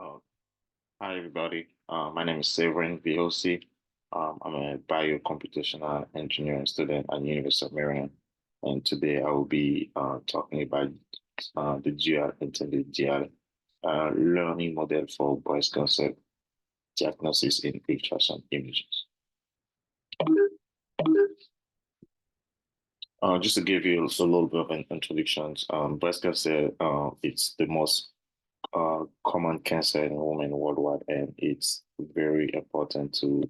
Uh, Hi, everybody. My name is Severin Vihossi. I'm a biocomputational engineering student at University of Maryland. And today I will be talking about the GR, intended GR, learning model for breast cancer diagnosis in ultrasound images. Just to give you a little bit of an introduction, breast cancer, it's the most common cancer in women worldwide, and it's very important to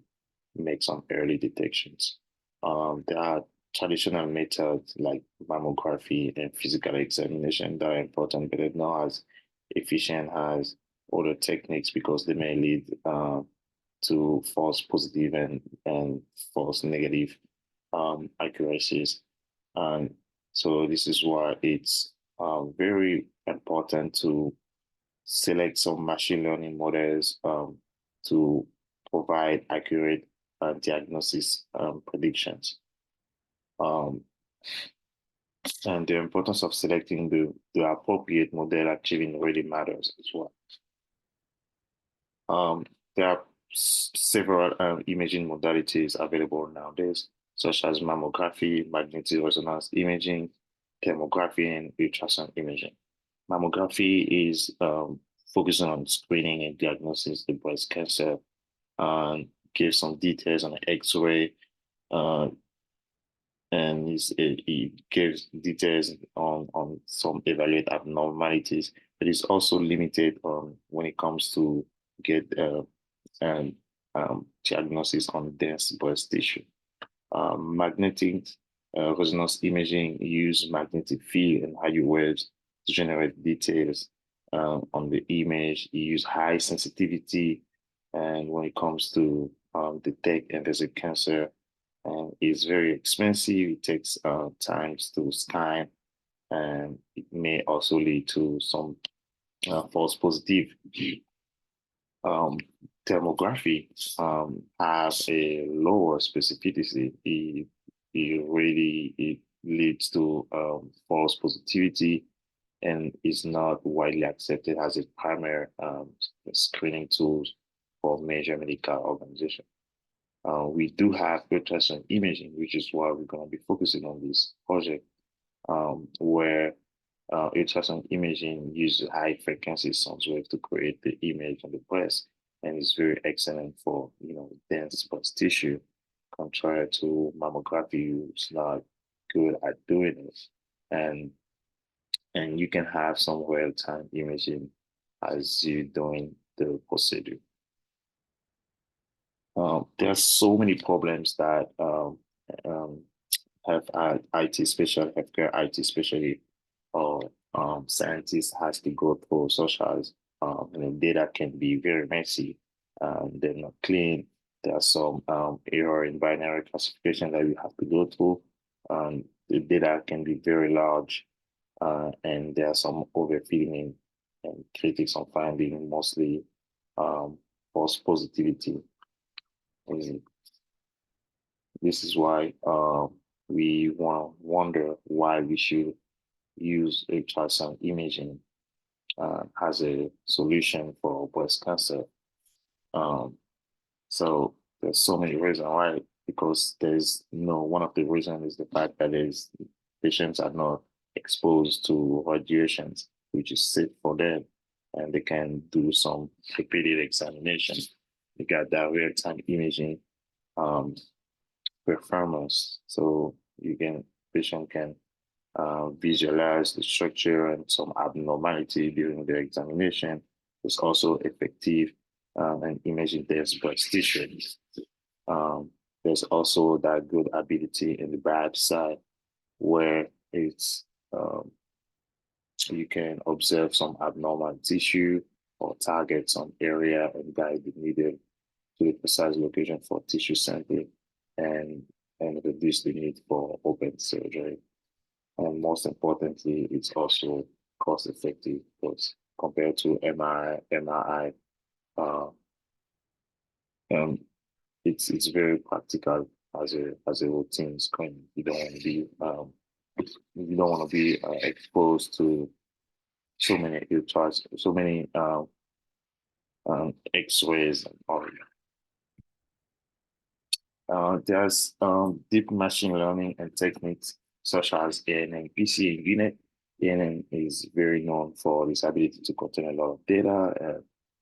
make some early detections. There are traditional methods like mammography and physical examination that are important, but they're not as efficient as other techniques because they may lead to false positive and false negative accuracies. And so this is why it's very important to select some machine learning models to provide accurate diagnosis predictions. Um, and the importance of selecting the appropriate model achieving really matters as well. There are several imaging modalities available nowadays, such as mammography, magnetic resonance imaging, thermography, and ultrasound imaging. Mammography is focusing on screening and diagnosis the breast cancer and gives some details on the X-ray, uh, and it gives details on some evaluate abnormalities, but it's also limited when it comes to get and diagnosis on dense breast tissue. Magnetic resonance imaging use magnetic field and high waves to generate details on the image. You use high sensitivity, and when it comes to detect and there's a cancer, and it's very expensive. It takes times to scan, and it may also lead to some false positive. Um, Thermography has a lower specificity. It leads to false positivity and is not widely accepted as a primary screening tool for major medical organizations. We do have ultrasound imaging, which is why we're going to be focusing on this project, where ultrasound imaging uses high frequency sound waves to create the image on the breast, and it's very excellent for dense breast tissue, contrary to mammography, who's not good at doing it. And and you can have some real-time imaging as you doing the procedure. There are so many problems that um, have IT special healthcare IT specialty or scientists has to go through, such as data can be very messy, they're not clean. There are some error in binary classification that you have to go through. The data can be very large, and there are some overfitting and critics on finding mostly false positivity. And this is why we wonder why we should use ultrasound imaging as a solution for breast cancer. Um, so there's so many reasons why, because there's one of the reasons is the fact that patients are not exposed to radiations, which is safe for them, and they can do some repeated examination. You got that real-time imaging um, performance, so patient can visualize the structure and some abnormality during the examination. It's also effective and imaging dense breast tissue. Um, there's also that good ability in the bad side where it's you can observe some abnormal tissue or target some area and guide the needle to the precise location for tissue sampling and reduce the need for open surgery. And most importantly, it's also cost effective because compared to MRI, uh, um, it's very practical as a routine screen. You don't want to be exposed to so many ultras, so many X-rays and all. There's deep machine learning and techniques such as ANN PCA unit. ANN is very known for its ability to contain a lot of data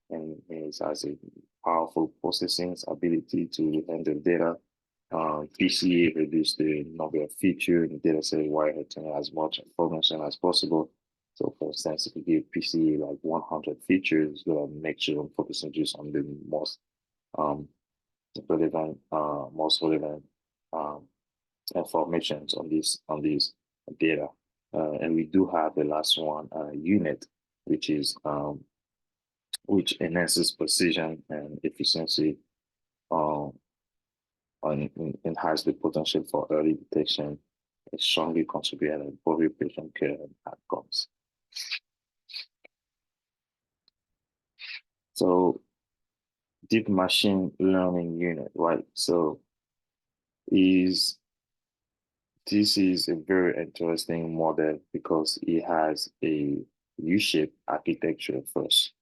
and it has a powerful processing ability to handle data. PCA reduce the number of features in the data set while retaining as much information as possible. So, for instance, if you give PCA like 100 features, make sure I'm focusing just on the um, most relevant um, informations on these data. And we do have the last one, unit, which is which enhances precision and efficiency um, and has the potential for early detection. It strongly contributes to improving patient care and outcomes. So deep machine learning unit, right? So is this is a very interesting model because it has a U-shaped architecture first.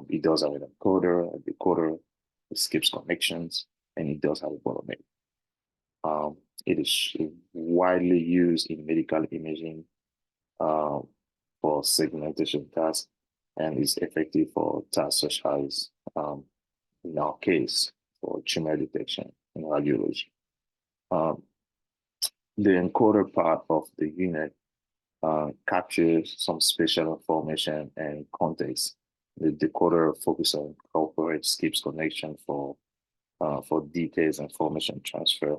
It does have an encoder, a decoder, it skips connections, and it does have a bottleneck. It is widely used in medical imaging for segmentation tasks and is effective for tasks such as, in our case, for tumor detection in radiology. The encoder part of the unit captures some spatial information and context. The decoder focuses on corporate skips connection for details and information transfer,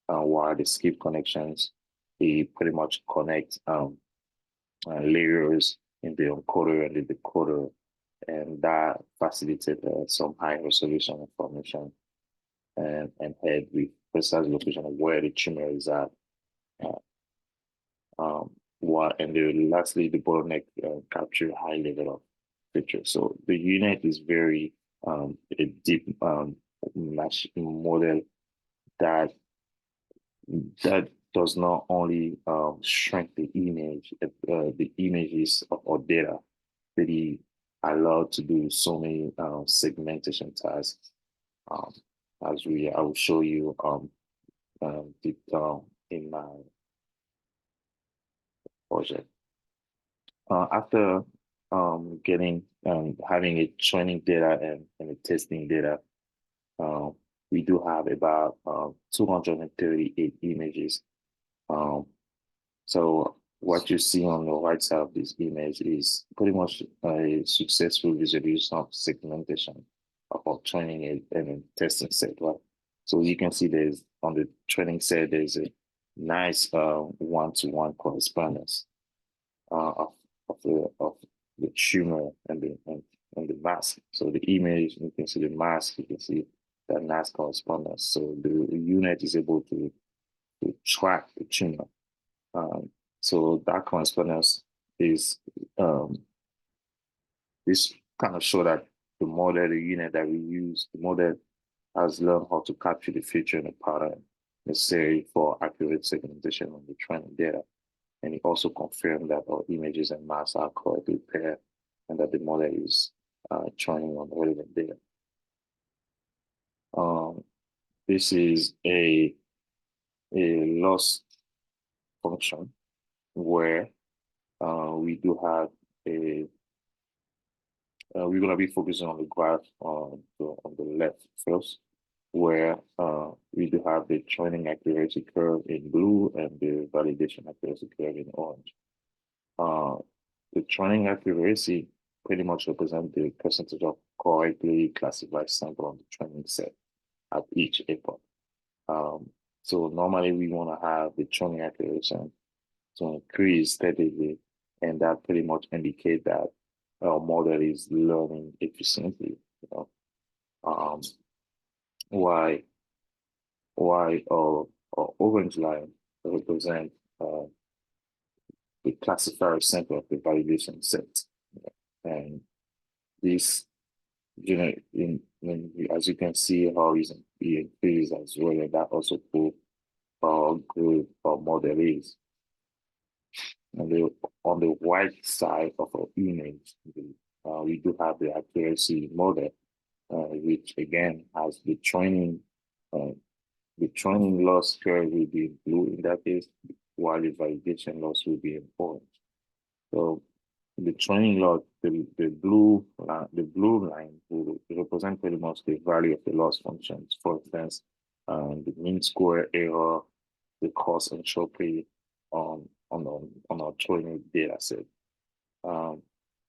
while the skip connections, they pretty much connect layers in the encoder and the decoder, and that facilitates some high resolution information and head with precise location of where the tumor is at. And lastly, the bottleneck capture high level of features. So the unit is very a deep mesh model that does not only shrink the image, the images of data, but it allowed to do so many segmentation tasks. I will show you deep down in my project. After getting having a training data and a testing data, we do have about 238 images. So what you see on the right side of this image is pretty much a successful visualization of segmentation of training and a testing set, right? So you can see there's on the training set, there's a nice one-to-one correspondence of the tumor and the mask. So the image, you can see the mask, you can see that nice correspondence. So the unit is able to track the tumor. So that correspondence is this kind of show that the model, the unit that we use, the model has learned how to capture the feature and the pattern necessary for accurate segmentation of the training data. And it also confirmed that our images and masks are correctly paired and that the model is training on relevant data. This is a loss function where we do have we're going to be focusing on the graph on the left first, where we do have the training accuracy curve in blue and the validation accuracy curve in orange. The training accuracy pretty much represents the percentage of correctly classified sample on the training set at each epoch. So normally we want to have the training accuracy to increase steadily, and that pretty much indicates that our model is learning efficiently. You know, why our orange line represent the classifier sample of the validation set, and this, you know, as you can see how it increases as well, and that also proves how good our model is. And on the right side of our image, we do have the accuracy model, which again has uh, the training loss curve will be in blue in that case, while the validation loss will be in orange. So the training loss, the blue line will represent pretty much the value of the loss functions. For instance, the mean square error, the cost entropy on our training data set. Um,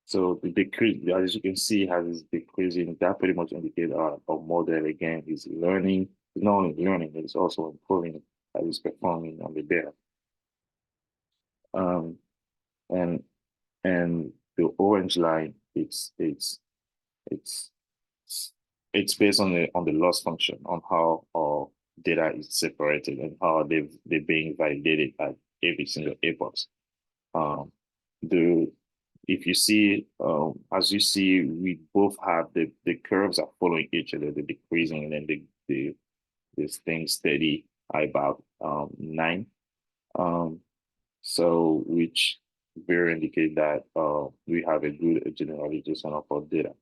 so the decrease, as you can see, has this decreasing. That pretty much indicates our model again is learning. It's not only learning, it's also improving as it's performing on the data. Um, and and the orange line, it's it's based on the loss function, on how our data is separated and how they're being validated at every single epoch. Um, the if you see, as you see, we both have the curves are following each other, the decreasing, and then the this thing steady at about 9. Um, so which very indicate that we have a good generalization of our data.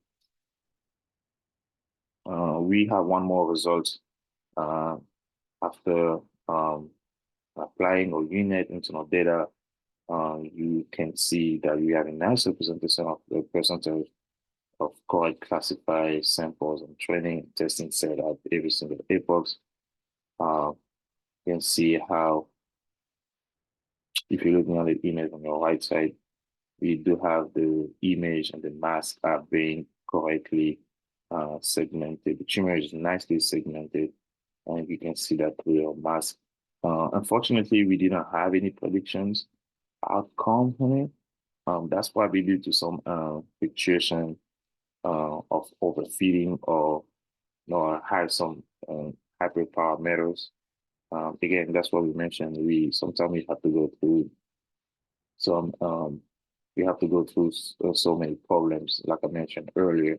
We have one more result uh, after applying our unit into our data. You can see that we have a nice representation of the percentage of correct classified samples and training and testing set at every single epoch. You can see how, if you're looking at the image on your right side, we do have the image and the mask are being correctly segmented. The tumor is nicely segmented, and you can see that through your mask. Unfortunately, we didn't have any predictions outcome on it. That's probably due to some fluctuation of overfeeding or have some hyperparameters. Again, that's what we mentioned. We sometimes we have to go through some we have to go through so many problems, like I mentioned earlier.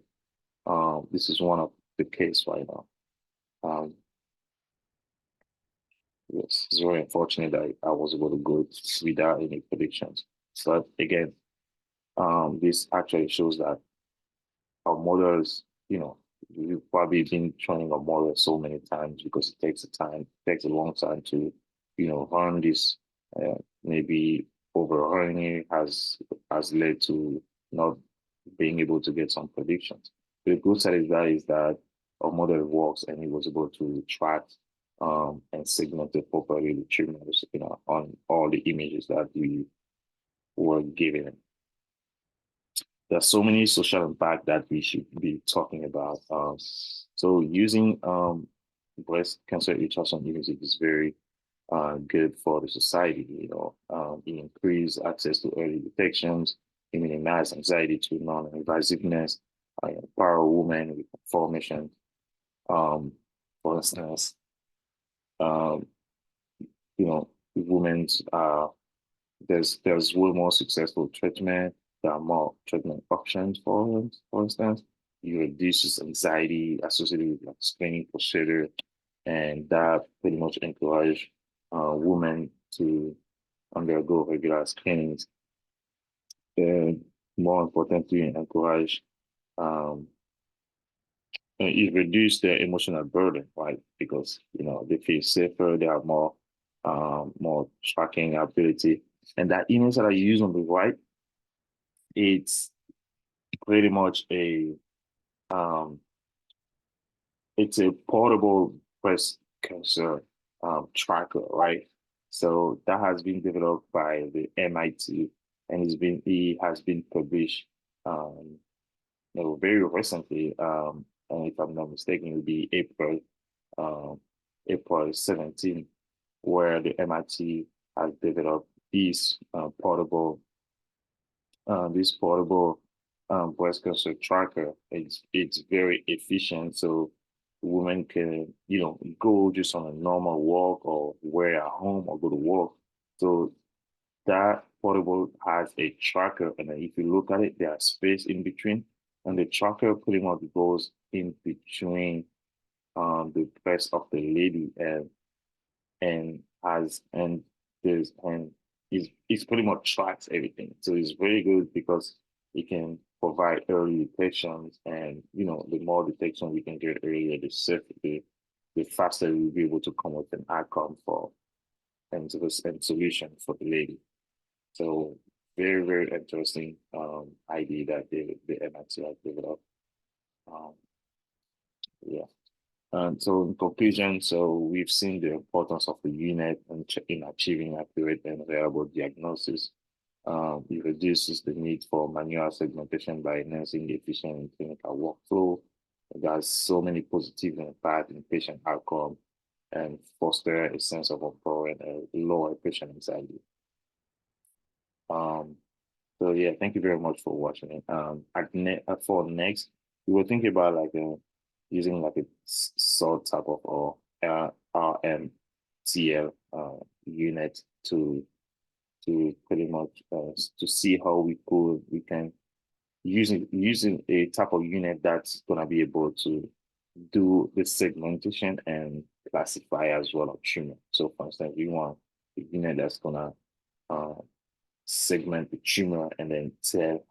This is one of the case right now. Um, yes, it's very unfortunate that I was able to go without any predictions. But again, this actually shows that our models, we've probably been training our models so many times because it takes a long time to, run this. Maybe overrunning it has led to not being able to get some predictions. The good side is that our model works and it was able to track and segment it properly the treatments, on all the images that we were given. There's so many social impact that we should be talking about. So using breast cancer ultrasound imaging is very good for the society. It increase access to early detections, it minimize anxiety to non-invasiveness, empower women with information. For instance, um, women's there's way more successful treatment. There are more treatment options for instance. It reduces anxiety associated with like screening procedure, and that pretty much encourage women to undergo regular screenings. And more importantly, encourage um, it reduce their emotional burden, right? Because they feel safer, they have more tracking ability. And that image that I use on the right, it's pretty much um it's a portable breast cancer tracker, right? So that has been developed by the MIT, and it has been published um very recently. And if I'm not mistaken, it will be um April 17, where the MIT has developed this portable breast cancer tracker. It's very efficient, so women can go just on a normal walk or wear at home or go to work. So that portable has a tracker, and then if you look at it, there's space in between, and the tracker pretty much goes in between the breast of the lady and has and there's and it's pretty much tracks everything. So it's very good because it can provide early detections, and the more detection we can get earlier, the safer, the faster we'll be able to come up with an outcome for and solution for the lady. So very, very interesting idea that the MIT has developed. Um, yeah. And so in conclusion, so we've seen the importance of the unit in achieving accurate and reliable diagnosis. It reduces the need for manual segmentation by enhancing the efficient and clinical workflow. There's so many positive impact in patient outcome and foster a sense of empowerment and lower patient anxiety. Um, so yeah, thank you very much for watching it. For next, we were thinking about like using like a sort type of or RMTL unit to pretty much to see how we can using a type of unit that's gonna be able to do the segmentation and classify as well of tumor. So for instance, we want a unit that's gonna uh, segment the tumor and then tell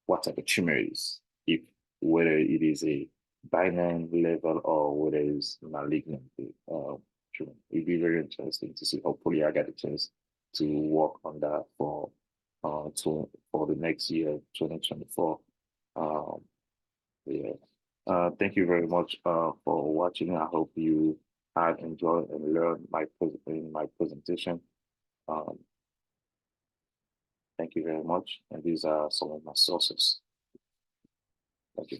what type of tumor it is, if whether it is a benign level or whether it's malignant tumor. It'd be very interesting to see. Hopefully, I get a chance to work on that for the next year, 2024. Um, yeah. Thank you very much for watching. I hope you had enjoyed and learned in my presentation. Um, Thank you very much. And these are some of my sources. Thank you.